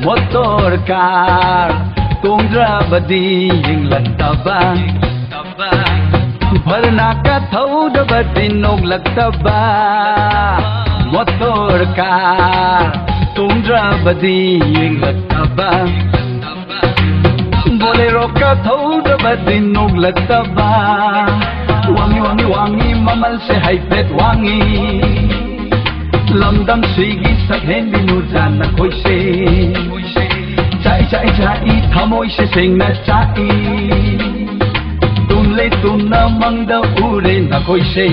motor car tongdrabadi yinglaktaba barnaka thaudabadi noglaktaba motor car tongdrabadi yinglaktaba bolero ka thaudabadi noglaktaba wangi wangi wangi mamal se haipet wangi lamdam sigi sakhen binu jana khoi se chai chai chai thamoi se sengna chai tun le tun na mangda ure na khoi se